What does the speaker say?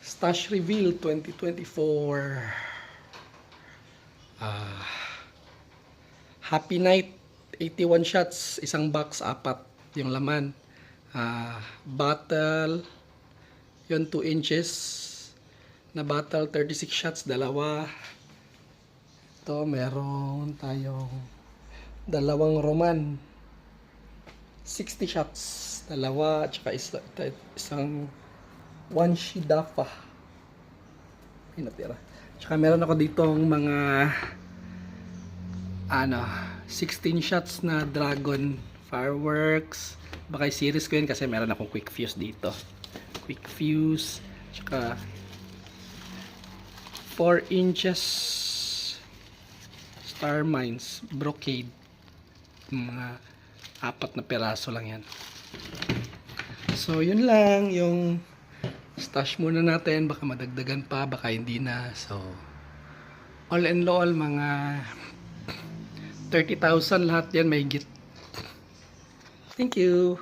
Stash Reveal 2024. Happy Night 81 shots, isang box, apat yung laman. Bottle yun 2 inches na bottle, 36 shots, dalawa. Ito meron tayong dalawang Roman 60 shots, dalawa, at saka isang one Shidafa pinatira. Tsaka meron ako ditong mga 16 shots na Dragon Fireworks. Baka i-series ko yun kasi meron akong quick fuse dito. Quick fuse. Tsaka 4 inches Star Mines Brocade. Mga 4 na peraso lang yan. So yun lang yung stash muna natin. Baka madagdagan pa, baka hindi na. So all in all, mga 30,000 lahat yan, may git. Thank you.